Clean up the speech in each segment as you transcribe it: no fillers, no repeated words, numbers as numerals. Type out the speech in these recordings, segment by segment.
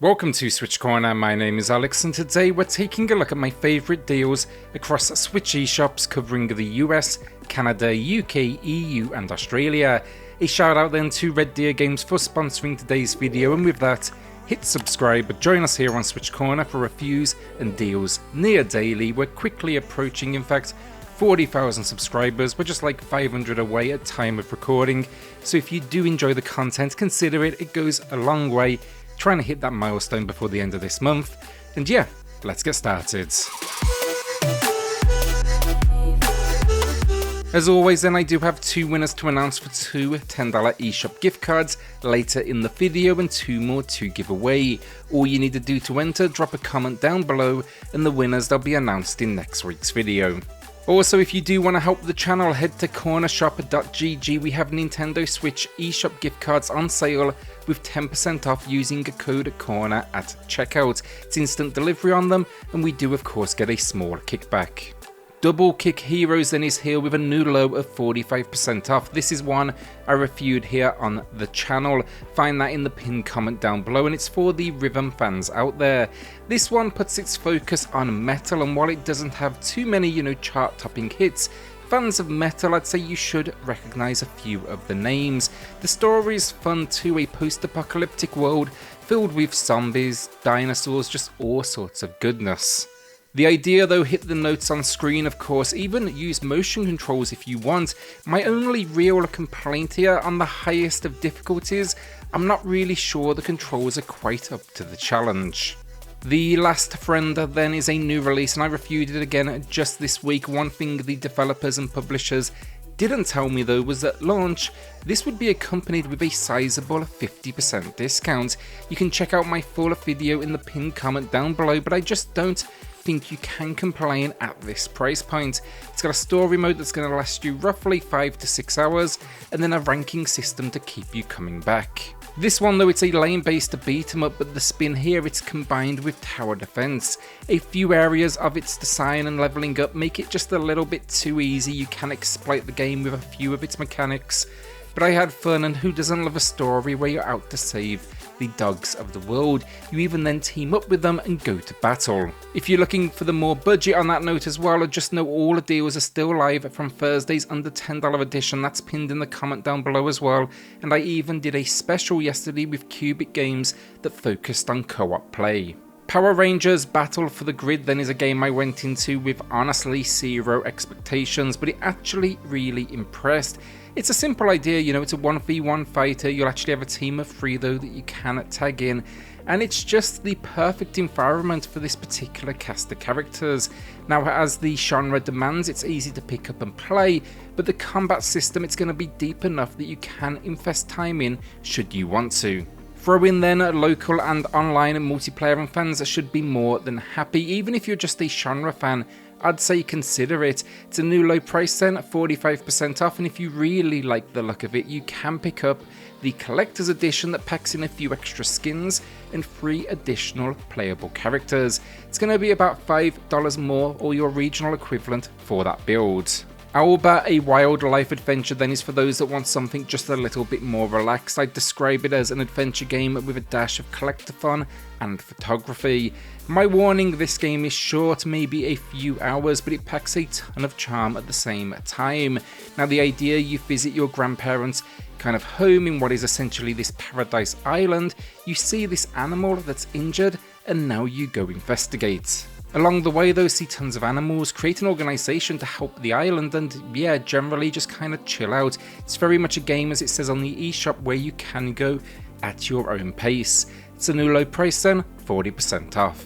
Welcome to SwitchCorner, my name is Alex and today we're taking a look at my favourite deals across Switch eShops covering the US, Canada, UK, EU and Australia. A shout out then to Red Deer Games for sponsoring today's video, and with that, hit subscribe, join us here on SwitchCorner for reviews and deals near daily. We're quickly approaching, in fact, 40,000 subscribers. We're just like 500 away at time of recording, so if you do enjoy the content, consider it. It goes a long way trying to hit that milestone before the end of this month. And yeah, let's get started. As always then, I do have two winners to announce for two $10 eShop gift cards later in the video and two more to give away. All you need to do to enter, drop a comment down below and the winners, they'll be announced in next week's video. Also, if you do want to help the channel, head to cornershop.gg. We have Nintendo Switch eShop gift cards on sale with 10% off using a code CORNER at checkout. It's instant delivery on them, and we do of course get a small kickback. Double Kick Heroes then is here with a new low of 45% off. This is one I reviewed here on the channel. Find that in the pinned comment down below, and it's for the rhythm fans out there. This one puts its focus on metal, and while it doesn't have too many, chart topping hits, fans of metal, I'd say you should recognise a few of the names. The story is fun too, a post-apocalyptic world filled with zombies, dinosaurs, just all sorts of goodness. The idea though, hit the notes on screen of course, even use motion controls if you want. My only real complaint here, on the highest of difficulties, I'm not really sure the controls are quite up to the challenge. The Last Friend then is a new release, and I reviewed it again just this week. One thing the developers and publishers didn't tell me though was at launch, this would be accompanied with a sizable 50% discount. You can check out my full video in the pinned comment down below, but I just don't think you can complain at this price point. It's got a story mode that's going to last you roughly 5 to 6 hours, and then a ranking system to keep you coming back. This one though, it's a lane-based beat 'em up, but the spin here, it's combined with tower defense. A few areas of its design and leveling up make it just a little bit too easy. You can exploit the game with a few of its mechanics, but I had fun, and who doesn't love a story where you're out to save the dogs of the world? You even then team up with them and go to battle. If you're looking for the more budget on that note as well, just know all the deals are still live from Thursday's under $10 edition. That's pinned in the comment down below as well, and I even did a special yesterday with Cubic Games that focused on co-op play. Power Rangers Battle for the Grid then is a game I went into with honestly zero expectations, but it actually really impressed. It's a simple idea, it's a 1v1 fighter. You'll actually have a team of 3 though that you can tag in, and it's just the perfect environment for this particular cast of characters. Now, as the genre demands, it's easy to pick up and play, but the combat system, it's going to be deep enough that you can invest time in should you want to. Throw in then local and online multiplayer, and fans should be more than happy. Even if you're just a genre fan, I'd say consider it. It's a new low price then, 45% off, and if you really like the look of it, you can pick up the collector's edition that packs in a few extra skins and 3 additional playable characters. It's going to be about $5 more, or your regional equivalent for that build. Alba, a wildlife adventure then is for those that want something just a little bit more relaxed. I'd describe it as an adventure game with a dash of collectathon and photography. My warning, this game is short, maybe a few hours, but it packs a ton of charm at the same time. Now, the idea, you visit your grandparents' kind of home in what is essentially this paradise island. You see this animal that's injured, and now you go investigate. Along the way though, see tons of animals, create an organisation to help the island, and yeah, generally just kind of chill out. It's very much a game, as it says on the eShop, where you can go at your own pace. It's a new low price then, 40% off.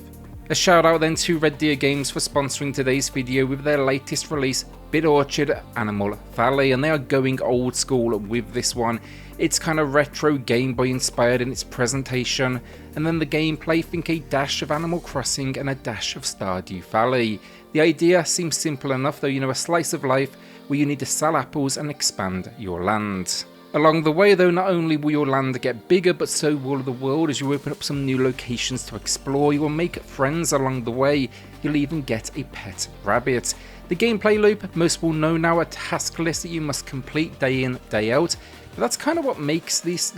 A shout out then to Red Deer Games for sponsoring today's video with their latest release, Bit Orchard Animal Valley, and they are going old school with this one. It's kind of retro Game Boy inspired in its presentation, and then the gameplay, think a dash of Animal Crossing and a dash of Stardew Valley. The idea seems simple enough though, a slice of life where you need to sell apples and expand your land. Along the way though, not only will your land get bigger, but so will the world as you open up some new locations to explore. You will make friends along the way. You'll even get a pet rabbit. The gameplay loop, most will know now, a task list that you must complete day in, day out. But that's kind of what makes these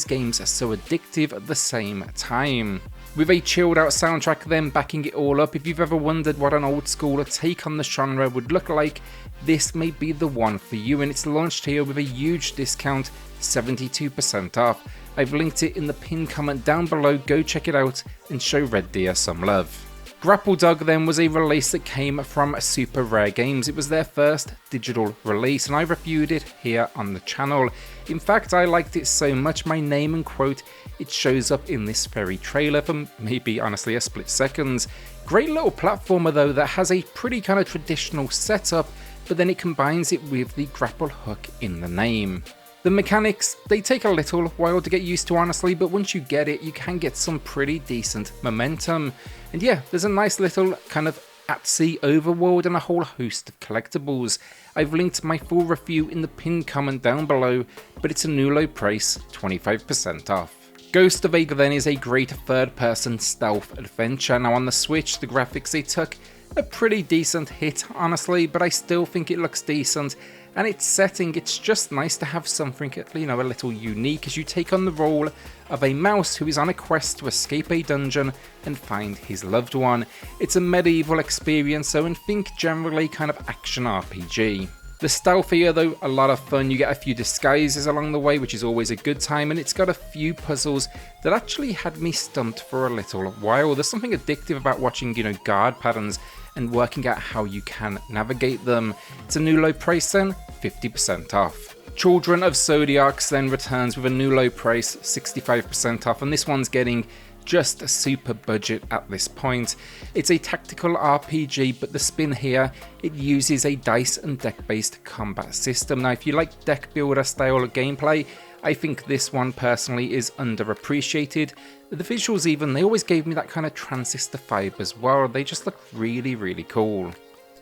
games so addictive at the same time. With a chilled out soundtrack then backing it all up, if you've ever wondered what an old school take on the genre would look like, this may be the one for you, and it's launched here with a huge discount, 72% off. I've linked it in the pinned comment down below, go check it out and show Red Deer some love. Grapple Dog then was a release that came from Super Rare Games. It was their first digital release and I reviewed it here on the channel. In fact, I liked it so much my name and quote, it shows up in this very trailer for maybe honestly a split second. Great little platformer though that has a pretty kind of traditional setup, but then it combines it with the grapple hook in the name. The mechanics, they take a little while to get used to honestly, but once you get it, you can get some pretty decent momentum. And yeah, there's a nice little kind of at-sea overworld and a whole host of collectibles. I've linked my full review in the pinned comment down below, but it's a new low price, 25% off. Ghost of Vega then is a great third-person stealth adventure. Now on the Switch, the graphics they took a pretty decent hit honestly, but I still think it looks decent. And its setting, it's just nice to have something, you know, a little unique as you take on the role of a mouse who is on a quest to escape a dungeon and find his loved one. It's a medieval experience, so and think generally kind of action RPG. The stealth here though, a lot of fun. You get a few disguises along the way, which is always a good time, and it's got a few puzzles that actually had me stumped for a little while. There's something addictive about watching, you know, guard patterns and working out how you can navigate them. It's a new low price then, 50% off. Children of Zodiarcs then returns with a new low price, 65% off, and this one's getting just a super budget at this point. It's a tactical RPG, but the spin here, it uses a dice and deck based combat system. Now if you like deck builder style of gameplay, I think this one personally is underappreciated. The visuals even, they always gave me that kind of Transistor vibe as well. They just look really, really cool.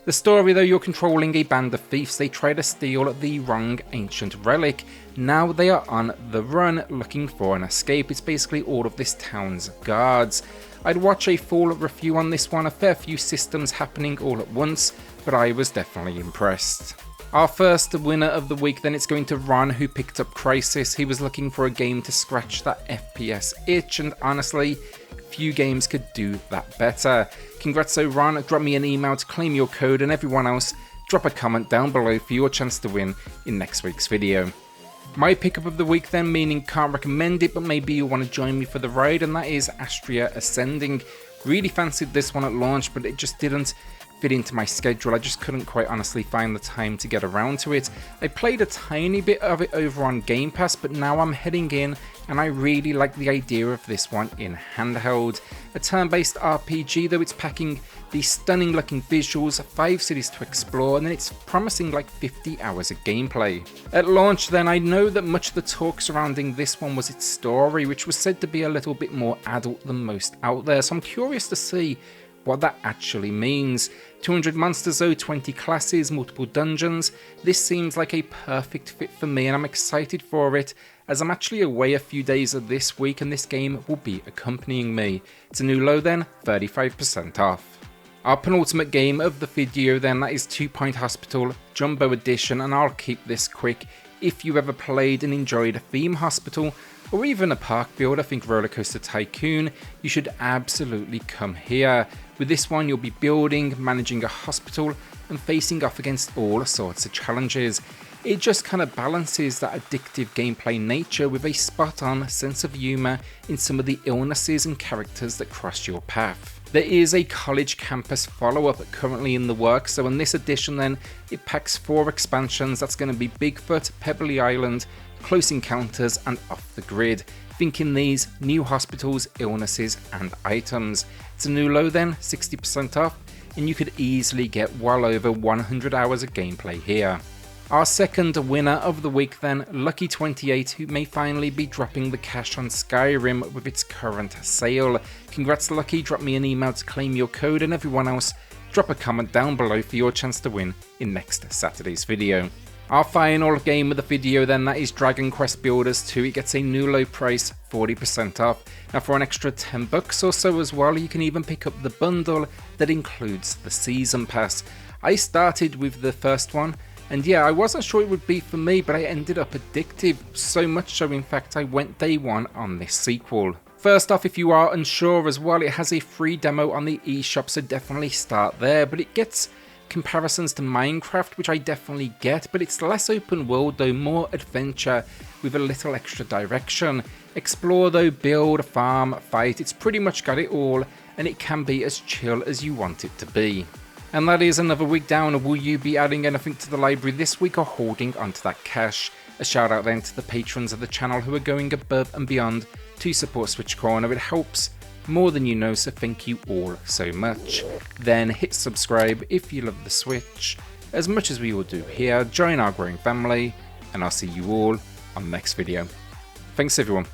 The story though, you're controlling a band of thieves. They try to steal the wrong ancient relic. Now they are on the run looking for an escape. It's basically all of this town's guards. I'd watch a full review on this one, a fair few systems happening all at once, but I was definitely impressed. Our first winner of the week then, it's going to Ron, who picked up Crisis. He was looking for a game to scratch that FPS itch, and honestly, few games could do that better. Congrats to Ron, drop me an email to claim your code, and everyone else, drop a comment down below for your chance to win in next week's video. My pickup of the week then, meaning can't recommend it, but maybe you want to join me for the ride, and that is Astria Ascending. Really fancied this one at launch, but it just didn't fit into my schedule. I just couldn't quite honestly find the time to get around to it. I played a tiny bit of it over on Game Pass, but now I'm heading in and I really like the idea of this one in handheld. A turn-based RPG though, it's packing these stunning looking visuals, 5 cities to explore, and then it's promising like 50 hours of gameplay. At launch then, I know that much of the talk surrounding this one was its story, which was said to be a little bit more adult than most out there, so I'm curious to see what that actually means. 200 monsters though, 20 classes, multiple dungeons. This seems like a perfect fit for me and I'm excited for it, as I'm actually away a few days of this week and this game will be accompanying me. It's a new low then, 35% off. Our penultimate game of the video then, that is 2 Point Hospital Jumbo Edition, and I'll keep this quick. If you ever played and enjoyed a theme hospital, or even a park builder, think Roller Coaster Tycoon, you should absolutely come here. With this one, you'll be building, managing a hospital, and facing off against all sorts of challenges. It just kind of balances that addictive gameplay nature with a spot-on sense of humour in some of the illnesses and characters that cross your path. There is a college campus follow-up currently in the works, so in this edition then, it packs 4 expansions. That's going to be Bigfoot, Pebbly Island, Close Encounters, and Off the Grid. Think in these new hospitals, illnesses, and items. It's a new low then, 60% off, and you could easily get well over 100 hours of gameplay here. Our second winner of the week then, Lucky28, who may finally be dropping the cash on Skyrim with its current sale. Congrats Lucky, drop me an email to claim your code, and everyone else, drop a comment down below for your chance to win in next Saturday's video. Our final game of the video then, that is Dragon Quest Builders 2. It gets a new low price, 40% off. Now for an extra $10 or so as well, you can even pick up the bundle that includes the season pass. I started with the first one, And yeah, I wasn't sure it would be for me, but I ended up addicted, so much so in fact I went day one on this sequel. First off, if you are unsure as well, it has a free demo on the eShop, so definitely start there, but it gets comparisons to Minecraft, which I definitely get, but it's less open world though, more adventure with a little extra direction. Explore though, build, farm, fight, it's pretty much got it all, and it can be as chill as you want it to be. And that is another week down. Will you be adding anything to the library this week or holding onto that cash? A shout out then to the patrons of the channel who are going above and beyond to support SwitchCorner. It helps more than you know, so thank you all so much. Then hit subscribe if you love the Switch, as much as we all do here. Join our growing family, and I'll see you all on the next video. Thanks everyone.